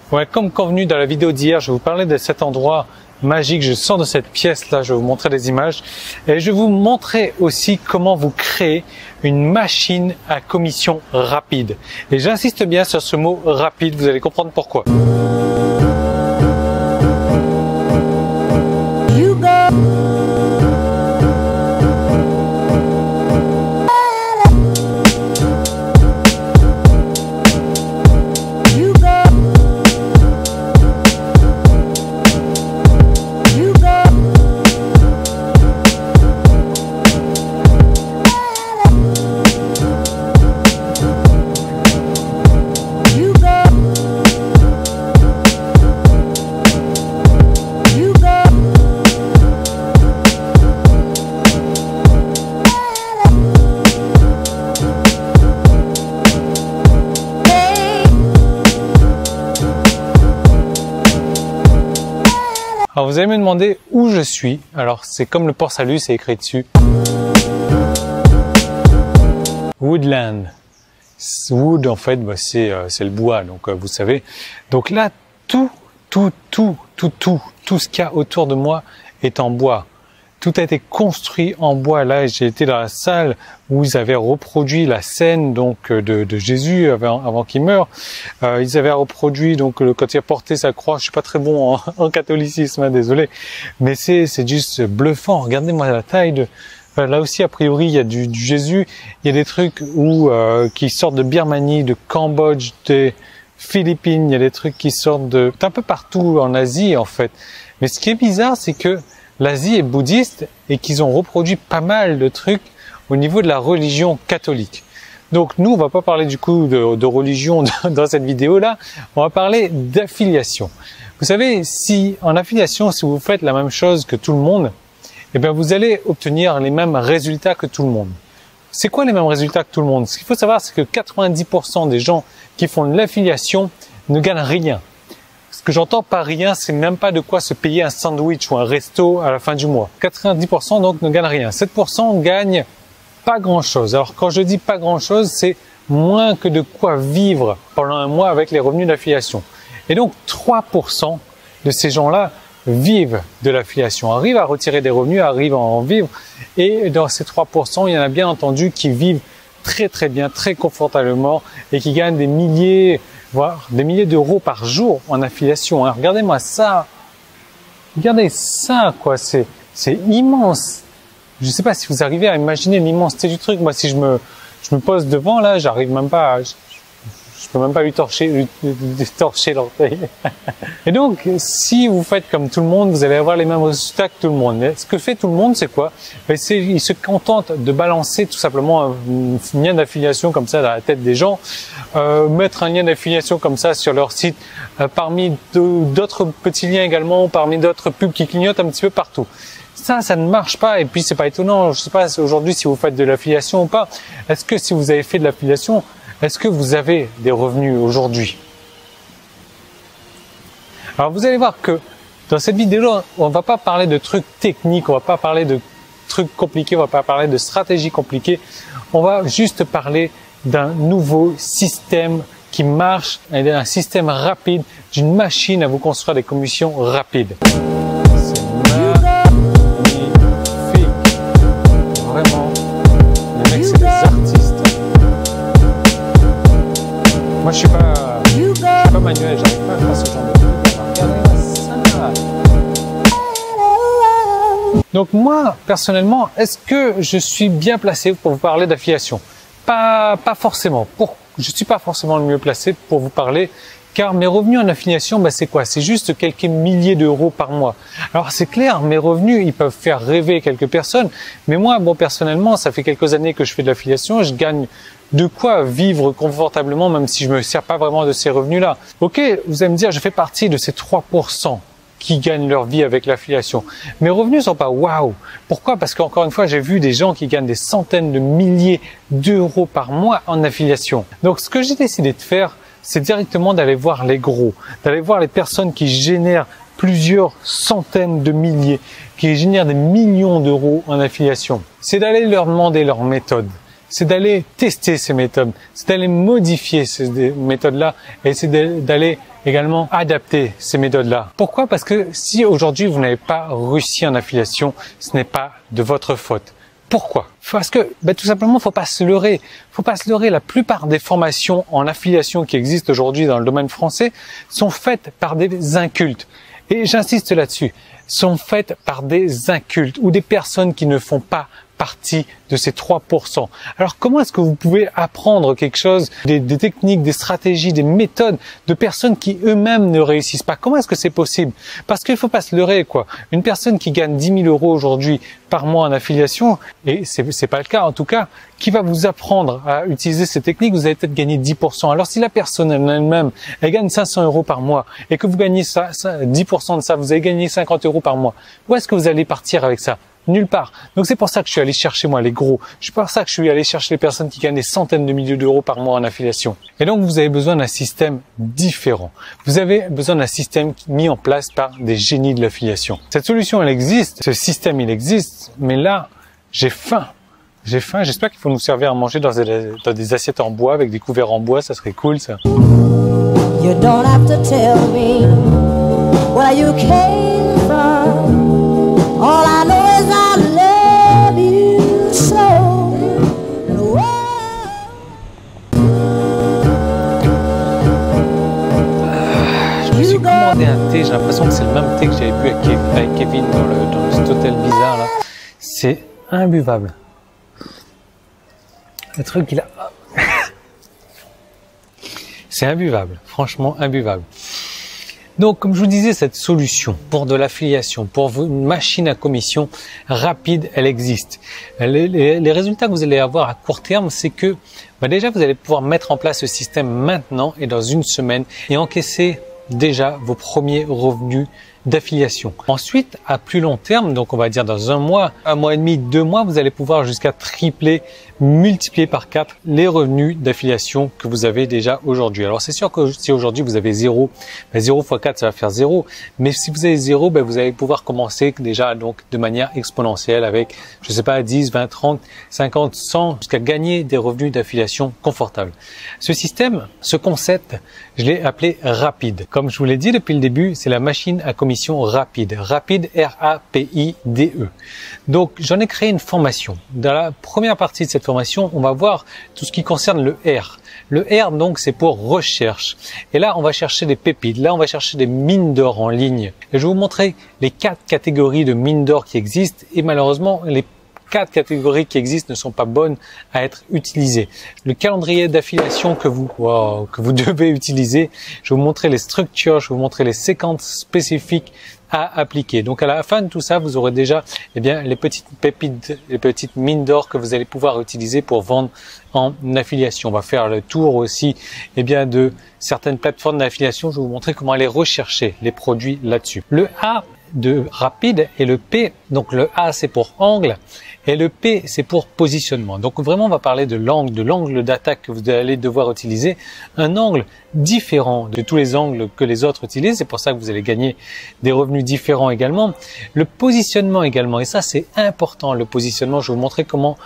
Ouais, comme convenu dans la vidéo d'hier, je vais vous parler de cet endroit magique. Je sors de cette pièce-là, je vais vous montrer des images. Et je vais vous montrer aussi comment vous créez une machine à commission rapide. Et j'insiste bien sur ce mot rapide, vous allez comprendre pourquoi. Alors vous allez me demander où je suis. Alors c'est comme le port salut, c'est écrit dessus. Woodland. Wood en fait, bah, c'est le bois, donc vous savez. Donc là, tout ce qu'il y a autour de moi est en bois. Tout a été construit en bois. Là, j'ai été dans la salle où ils avaient reproduit la scène donc de Jésus avant qu'il meure. Ils avaient reproduit donc quand il a porté sa croix. Je suis pas très bon en catholicisme, hein, désolé, mais c'est juste bluffant. Regardez-moi la taille de. Là aussi, a priori, il y a du Jésus. Il y a des trucs qui sortent de Birmanie, de Cambodge, des Philippines. Il y a des trucs qui sortent d'un peu partout en Asie en fait. Mais ce qui est bizarre, c'est que l'Asie est bouddhiste et qu'ils ont reproduit pas mal de trucs au niveau de la religion catholique. Donc nous, on va pas parler du coup de religion dans cette vidéo-là, on va parler d'affiliation. Vous savez, si en affiliation, si vous faites la même chose que tout le monde, eh bien vous allez obtenir les mêmes résultats que tout le monde. C'est quoi les mêmes résultats que tout le monde? Ce qu'il faut savoir, c'est que 90% des gens qui font de l'affiliation ne gagnent rien. Ce que j'entends par rien, c'est même pas de quoi se payer un sandwich ou un resto à la fin du mois. 90% donc ne gagnent rien. 7% gagnent pas grand-chose. Alors quand je dis pas grand-chose, c'est moins que de quoi vivre pendant un mois avec les revenus d'affiliation. Et donc 3% de ces gens-là vivent de l'affiliation, arrivent à retirer des revenus, arrivent à en vivre. Et dans ces 3%, il y en a bien entendu qui vivent très bien, très confortablement et qui gagnent des milliers, voire des milliers d'euros par jour en affiliation. Hein. Regardez-moi ça. Regardez ça, quoi. C'est immense. Je ne sais pas si vous arrivez à imaginer l'immensité du truc. Moi, si je me pose devant, là, j'arrive même pas je peux même pas lui torcher l'orteil. Et donc, si vous faites comme tout le monde, vous allez avoir les mêmes résultats que tout le monde. Mais ce que fait tout le monde, c'est quoi? Il se contente de balancer tout simplement un lien d'affiliation comme ça dans la tête des gens, mettre un lien d'affiliation comme ça sur leur site, parmi d'autres petits liens également, parmi d'autres pubs qui clignotent un petit peu partout. Ça ne marche pas et puis c'est pas étonnant. Je sais pas aujourd'hui si vous faites de l'affiliation ou pas. Est-ce que si vous avez fait de l'affiliation, est-ce que vous avez des revenus aujourd'hui? Alors vous allez voir que dans cette vidéo-là, on va pas parler de trucs techniques, on va pas parler de trucs compliqués, on va pas parler de stratégies compliquées. On va juste parler d'un nouveau système qui marche, un système rapide, d'une machine à vous construire des commissions rapides. Moi, je suis pas manuel, j'arrive pas à faire ce genre de truc. Regardez ça. Donc moi, personnellement, est-ce que je suis bien placé pour vous parler d'affiliation? Pas forcément. Je suis pas forcément le mieux placé pour vous parler, car mes revenus en affiliation, c'est quoi? C'est juste quelques milliers d'euros par mois. Alors c'est clair, mes revenus, ils peuvent faire rêver quelques personnes, mais moi, personnellement, ça fait quelques années que je fais de l'affiliation, je gagne de quoi vivre confortablement, même si je me sers pas vraiment de ces revenus-là. Ok, vous allez me dire, je fais partie de ces 3% qui gagnent leur vie avec l'affiliation. Mes revenus sont pas waouh. Pourquoi? Parce qu'encore une fois, j'ai vu des gens qui gagnent des centaines de milliers d'euros par mois en affiliation. Donc, ce que j'ai décidé de faire, c'est directement d'aller voir les gros, d'aller voir les personnes qui génèrent plusieurs centaines de milliers, qui génèrent des millions d'euros en affiliation. C'est d'aller leur demander leur méthode. C'est d'aller tester ces méthodes, c'est d'aller modifier ces méthodes-là et c'est d'aller également adapter ces méthodes-là. Pourquoi? Parce que si aujourd'hui vous n'avez pas réussi en affiliation, ce n'est pas de votre faute. Pourquoi? Parce que tout simplement, faut pas se leurrer. Faut pas se leurrer. La plupart des formations en affiliation qui existent aujourd'hui dans le domaine français sont faites par des incultes. Et j'insiste là-dessus, sont faites par des incultes ou des personnes qui ne font pas partie de ces 3%. Alors comment est-ce que vous pouvez apprendre quelque chose, des techniques, des stratégies, des méthodes de personnes qui eux-mêmes ne réussissent pas? Comment est-ce que c'est possible? Parce qu'il faut pas se leurrer, quoi. Une personne qui gagne 10 000 € aujourd'hui par mois en affiliation, et c'est pas le cas en tout cas, qui va vous apprendre à utiliser ces techniques, vous allez peut-être gagner 10%. Alors si la personne elle-même, elle gagne 500 € par mois et que vous gagnez 10% de ça, vous allez gagner 50 € par mois, où est-ce que vous allez partir avec ça? Nulle part. Donc c'est pour ça que je suis allé chercher moi les gros. C'est pour ça que je suis allé chercher les personnes qui gagnent des centaines de milliers d'euros par mois en affiliation. Et donc vous avez besoin d'un système différent. Vous avez besoin d'un système mis en place par des génies de l'affiliation. Cette solution elle existe, ce système il existe, mais là j'ai faim. J'ai faim, j'espère qu'il faut nous servir à manger dans des assiettes en bois avec des couverts en bois, ça serait cool ça. You don't have to tell me where you came from. All I know is I love you so. Je me suis commandé un thé, j'ai l'impression que c'est le même thé que j'avais bu avec Kevin dans cet hôtel bizarre là. C'est imbuvable. Le truc il a... C'est imbuvable, franchement imbuvable. Donc, comme je vous disais, cette solution pour de l'affiliation, pour une machine à commission rapide, elle existe. Les résultats que vous allez avoir à court terme, c'est que déjà, vous allez pouvoir mettre en place ce système maintenant et dans une semaine et encaisser déjà vos premiers revenus d'affiliation. Ensuite, à plus long terme, donc on va dire dans un mois et demi, 2 mois, vous allez pouvoir jusqu'à tripler, multiplier par 4 les revenus d'affiliation que vous avez déjà aujourd'hui. Alors c'est sûr que si aujourd'hui vous avez 0, 0 x 4 ça va faire 0, mais si vous avez 0, vous allez pouvoir commencer déjà donc de manière exponentielle avec, je sais pas, 10, 20, 30, 50, 100, jusqu'à gagner des revenus d'affiliation confortables. Ce système, ce concept, je l'ai appelé rapide. Comme je vous l'ai dit depuis le début, c'est la machine à commission rapide. Rapide, R-A-P-I-D-E. Donc, j'en ai créé une formation. Dans la première partie de cette formation, on va voir tout ce qui concerne le R. Le R, donc, c'est pour recherche. Et là, on va chercher des pépites. Là, on va chercher des mines d'or en ligne. Et je vais vous montrer les 4 catégories de mines d'or qui existent. Et malheureusement, les 4 catégories qui existent ne sont pas bonnes à être utilisées. Le calendrier d'affiliation que vous devez utiliser, je vais vous montrer les structures, je vais vous montrer les séquences spécifiques à appliquer. Donc à la fin de tout ça, vous aurez déjà les petites pépites, les petites mines d'or que vous allez pouvoir utiliser pour vendre en affiliation. On va faire le tour aussi de certaines plateformes d'affiliation. Je vais vous montrer comment aller rechercher les produits là-dessus. Le A de rapide et le P, donc le A c'est pour angle et le P c'est pour positionnement. Donc vraiment on va parler de l'angle d'attaque que vous allez devoir utiliser, un angle différent de tous les angles que les autres utilisent, c'est pour ça que vous allez gagner des revenus différents également. Le positionnement également, et ça c'est important, le positionnement, je vais vous montrer comment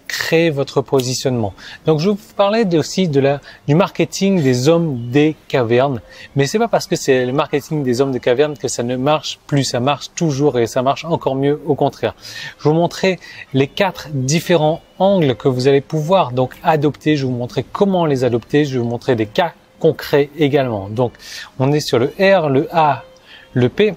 créer votre positionnement. Donc je vais vous parler aussi du marketing des hommes des cavernes, mais c'est pas parce que c'est le marketing des hommes des cavernes que ça ne marche plus, ça marche toujours et ça marche encore mieux, au contraire. Je vais vous montrer les 4 différents angles que vous allez pouvoir donc adopter, je vais vous montrer comment les adopter, je vais vous montrer des cas concrets également. Donc on est sur le R, le A, le P.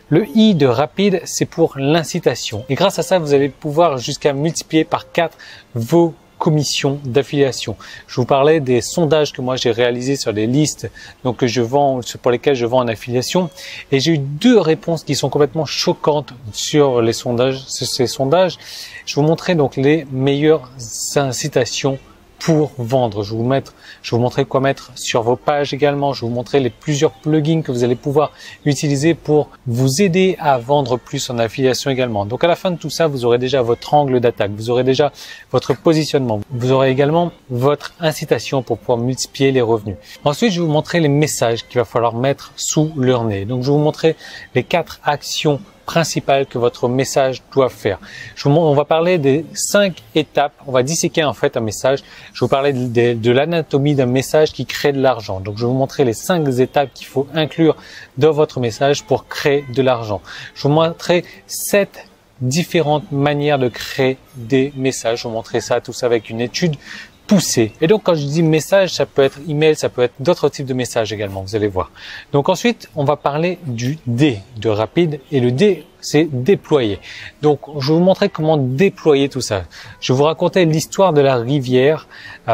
Le I de rapide, c'est pour l'incitation. Et grâce à ça, vous allez pouvoir jusqu'à multiplier par 4 vos commissions d'affiliation. Je vous parlais des sondages que moi j'ai réalisés sur les listes donc que je vends, pour lesquelles je vends en affiliation, et j'ai eu 2 réponses qui sont complètement choquantes sur les sondages. Ces sondages, je vais vous montrer donc les meilleures incitations pour vendre. Je vais vous montrer quoi mettre sur vos pages également. Je vais vous montrer plusieurs plugins que vous allez pouvoir utiliser pour vous aider à vendre plus en affiliation également. Donc à la fin de tout ça, vous aurez déjà votre angle d'attaque, vous aurez déjà votre positionnement, vous aurez également votre incitation pour pouvoir multiplier les revenus. Ensuite, je vais vous montrer les messages qu'il va falloir mettre sous leur nez. Donc je vais vous montrer les 4 actions principales que votre message doit faire. On va parler des 5 étapes. On va disséquer en fait un message. Je vais vous parler de l'anatomie d'un message qui crée de l'argent. Donc, je vais vous montrer les 5 étapes qu'il faut inclure dans votre message pour créer de l'argent. Je vais vous montrer 7 différentes manières de créer des messages. Je vais vous montrer ça, tout ça avec une étude poussée. Et donc, quand je dis message, ça peut être email, ça peut être d'autres types de messages également, vous allez voir. Donc ensuite, on va parler du D de rapide, et le D, c'est déployer. Donc, je vais vous montrer comment déployer tout ça. Je vais vous raconter l'histoire de la rivière.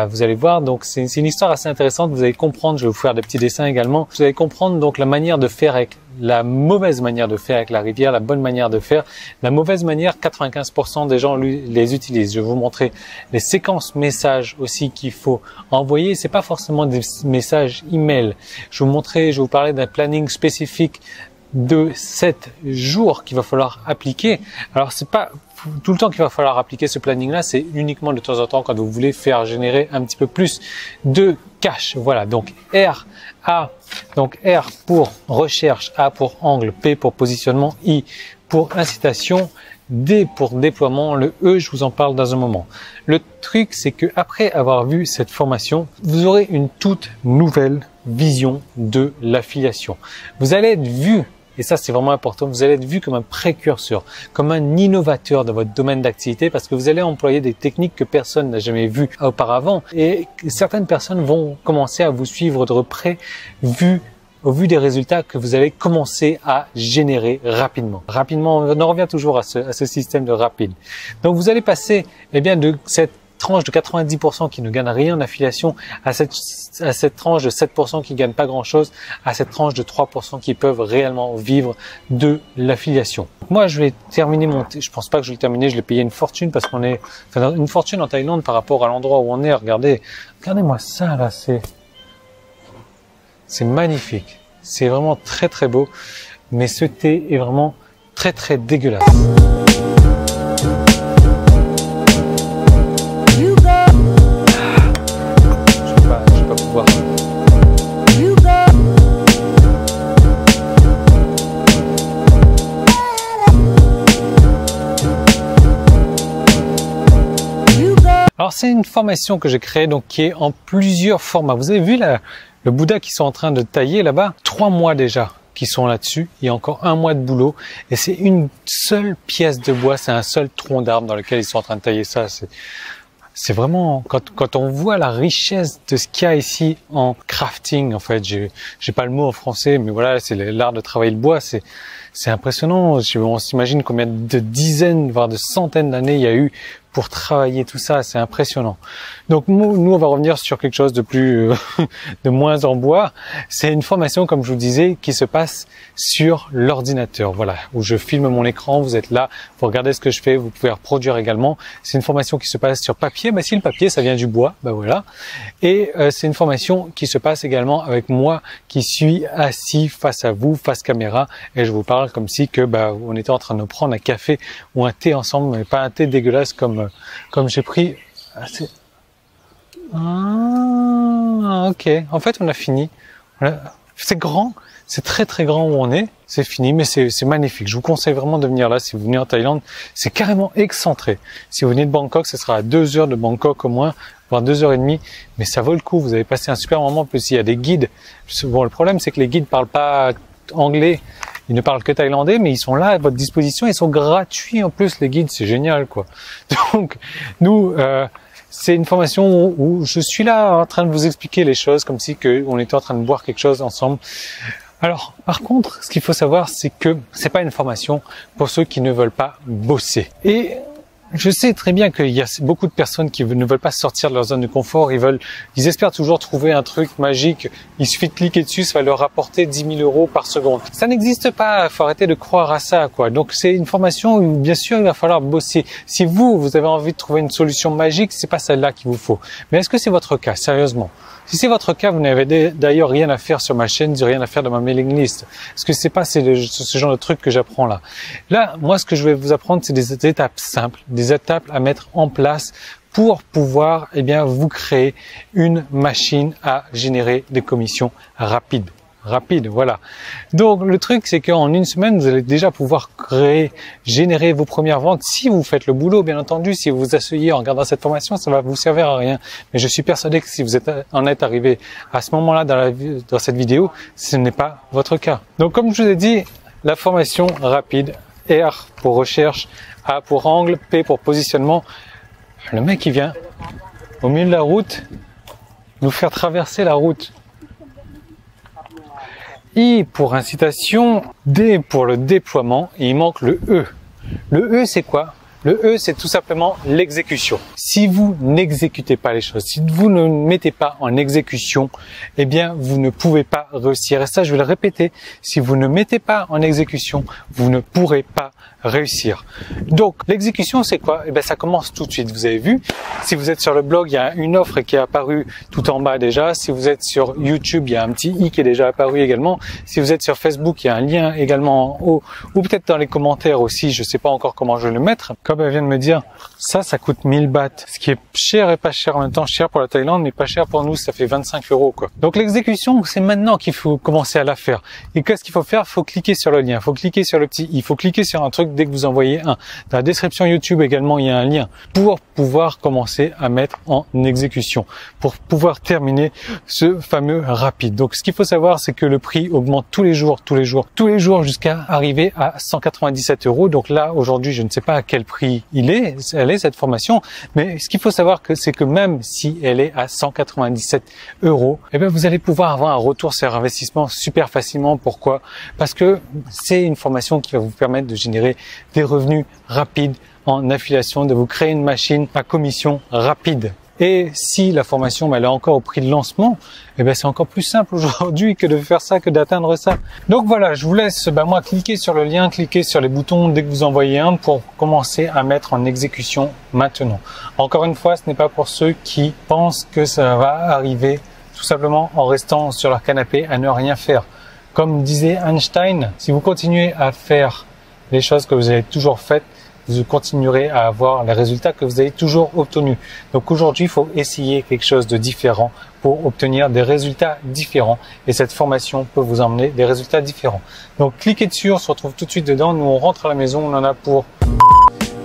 Vous allez voir, donc c'est une histoire assez intéressante. Vous allez comprendre, je vais vous faire des petits dessins également. Vous allez comprendre donc la manière de faire avec la mauvaise manière de faire avec la rivière, la bonne manière de faire. La mauvaise manière, 95% des gens les utilisent. Je vais vous montrer les séquences messages aussi qu'il faut envoyer. C'est pas forcément des messages email. Je vais vous parler d'un planning spécifique de 7 jours qu'il va falloir appliquer. Alors, c'est pas tout le temps qu'il va falloir appliquer ce planning-là, c'est uniquement de temps en temps quand vous voulez faire générer un petit peu plus de cash. Voilà, donc R pour recherche, A pour angle, P pour positionnement, I pour incitation, D pour déploiement, le E, je vous en parle dans un moment. Le truc, c'est que après avoir vu cette formation, vous aurez une toute nouvelle vision de l'affiliation. Vous allez être vu, et ça c'est vraiment important, vous allez être vu comme un précurseur, comme un innovateur dans votre domaine d'activité, parce que vous allez employer des techniques que personne n'a jamais vues auparavant, et certaines personnes vont commencer à vous suivre de près, au vu des résultats que vous allez commencer à générer rapidement. Rapidement, on en revient toujours à ce système de rapide. Donc vous allez passer de cette tranche de 90% qui ne gagne rien en affiliation à cette tranche de 7% qui gagne pas grand chose, à cette tranche de 3% qui peuvent réellement vivre de l'affiliation. Moi, je vais terminer je pense pas que je vais le terminer, je l'ai payé une fortune parce qu'on est, une fortune en Thaïlande par rapport à l'endroit où on est. Regardez-moi ça là, c'est magnifique. C'est vraiment très très beau, mais ce thé est vraiment très très dégueulasse. Alors c'est une formation que j'ai créée donc qui est en plusieurs formats. Vous avez vu le Bouddha qu'ils sont en train de tailler là-bas, 3 mois déjà qui sont là-dessus. Il y a encore 1 mois de boulot et c'est une seule pièce de bois, c'est un seul tronc d'arbre dans lequel ils sont en train de tailler ça. C'est vraiment, quand on voit la richesse de ce qu'il y a ici en crafting, en fait, j'ai pas le mot en français, mais voilà, c'est l'art de travailler le bois, c'est impressionnant. On s'imagine combien de dizaines, voire de centaines d'années il y a eu pour travailler tout ça, c'est impressionnant. Donc nous on va revenir sur quelque chose de plus, de moins en bois. C'est une formation, comme je vous disais, qui se passe sur l'ordinateur. Voilà, où je filme mon écran, vous êtes là, vous regardez ce que je fais, vous pouvez reproduire également. C'est une formation qui se passe sur papier. Si le papier ça vient du bois, voilà. Et c'est une formation qui se passe également avec moi qui suis assis face à vous, face caméra, et je vous parle comme si on était en train de prendre un café ou un thé ensemble, mais pas un thé dégueulasse comme j'ai pris. Ok. En fait, on a fini. Voilà. C'est grand. C'est très très grand où on est. C'est fini, mais c'est magnifique. Je vous conseille vraiment de venir là. Si vous venez en Thaïlande, c'est carrément excentré. Si vous venez de Bangkok, ce sera à 2 heures de Bangkok au moins, voire 2h30. Mais ça vaut le coup. Vous avez passé un super moment. En plus, il y a des guides. Bon, le problème, c'est que les guides parlent pas anglais. Ils ne parlent que thaïlandais, mais ils sont là à votre disposition. Ils sont gratuits en plus, les guides. C'est génial, quoi. Donc, nous, c'est une formation où je suis là en train de vous expliquer les choses comme si on était en train de boire quelque chose ensemble. Alors, par contre, ce qu'il faut savoir, c'est que c'est pas une formation pour ceux qui ne veulent pas bosser. Et je sais très bien qu'il y a beaucoup de personnes qui ne veulent pas sortir de leur zone de confort. Ils espèrent toujours trouver un truc magique. Il suffit de cliquer dessus, ça va leur rapporter 10 000 € par seconde. Ça n'existe pas. Faut arrêter de croire à ça, quoi. Donc, c'est une formation où, bien sûr, il va falloir bosser. Si vous avez envie de trouver une solution magique, c'est pas celle-là qu'il vous faut. Mais est-ce que c'est votre cas? Sérieusement? Si c'est votre cas, vous n'avez d'ailleurs rien à faire sur ma chaîne, rien à faire dans ma mailing list. Parce que c'est pas ce genre de truc que j'apprends là. Là, moi, ce que je vais vous apprendre, c'est des étapes simples, des étapes à mettre en place pour pouvoir, vous créer une machine à générer des commissions rapides. Voilà. Donc le truc, c'est qu'en une semaine, vous allez déjà pouvoir générer vos premières ventes si vous faites le boulot, bien entendu. Si vous vous asseyez en regardant cette formation, ça va vous servir à rien. Mais je suis persuadé que si vous en êtes arrivé à ce moment-là dans cette vidéo, ce n'est pas votre cas. Donc comme je vous ai dit, la formation rapide, R pour recherche, A pour angle, P pour positionnement. Le mec, il vient au milieu de la route nous faire traverser la route. I pour incitation, D pour le déploiement, et il manque le E. Le E, c'est quoi? Le E, c'est tout simplement l'exécution. Si vous n'exécutez pas les choses, si vous ne mettez pas en exécution, eh bien, vous ne pouvez pas réussir. Et ça, je vais le répéter, si vous ne mettez pas en exécution, vous ne pourrez pas réussir. Donc, l'exécution, c'est quoi? Eh bien, ça commence tout de suite. Vous avez vu, si vous êtes sur le blog, il y a une offre qui est apparue tout en bas déjà. Si vous êtes sur YouTube, il y a un petit i qui est déjà apparu également. Si vous êtes sur Facebook, il y a un lien également en haut, ou peut-être dans les commentaires aussi. Je ne sais pas encore comment je vais le mettre. Comme elle vient de me dire, ça coûte 1000 bahts. Ce qui est cher et pas cher en même temps. Cher pour la Thaïlande, mais pas cher pour nous. Ça fait 25 €, quoi. Donc, l'exécution, c'est maintenant qu'il faut commencer à la faire. Et qu'est-ce qu'il faut faire? Il faut cliquer sur le lien. Il faut cliquer sur le petit i. Il faut cliquer sur un truc dès que vous envoyez un. Dans la description YouTube également, il y a un lien pour pouvoir commencer à mettre en exécution, pour pouvoir terminer ce fameux rapide. Donc, ce qu'il faut savoir, c'est que le prix augmente tous les jours jusqu'à arriver à 197 €. Donc là, aujourd'hui, je ne sais pas à quel prix elle est cette formation, mais ce qu'il faut savoir c'est que même si elle est à 197 €, eh bien, vous allez pouvoir avoir un retour sur investissement super facilement. Pourquoi? Parce que c'est une formation qui va vous permettre de générer des revenus rapides en affiliation, de vous créer une machine à commission rapide. Et si la formation elle est encore au prix de lancement, eh ben c'est encore plus simple aujourd'hui que de faire ça, que d'atteindre ça. Donc voilà, je vous laisse moi cliquer sur le lien, cliquer sur les boutons dès que vous envoyez un pour commencer à mettre en exécution maintenant. Encore une fois, ce n'est pas pour ceux qui pensent que ça va arriver tout simplement en restant sur leur canapé à ne rien faire. Comme disait Einstein, si vous continuez à faire les choses que vous avez toujours faites, vous continuerez à avoir les résultats que vous avez toujours obtenus. Donc aujourd'hui, il faut essayer quelque chose de différent pour obtenir des résultats différents. Et cette formation peut vous emmener des résultats différents. Donc cliquez dessus, on se retrouve tout de suite dedans. Nous, on rentre à la maison, on en a pour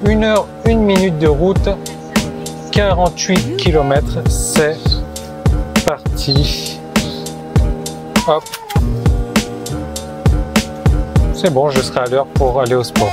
1 heure, 1 minute de route, 48 km. C'est parti. Hop. C'est bon, je serai à l'heure pour aller au sport.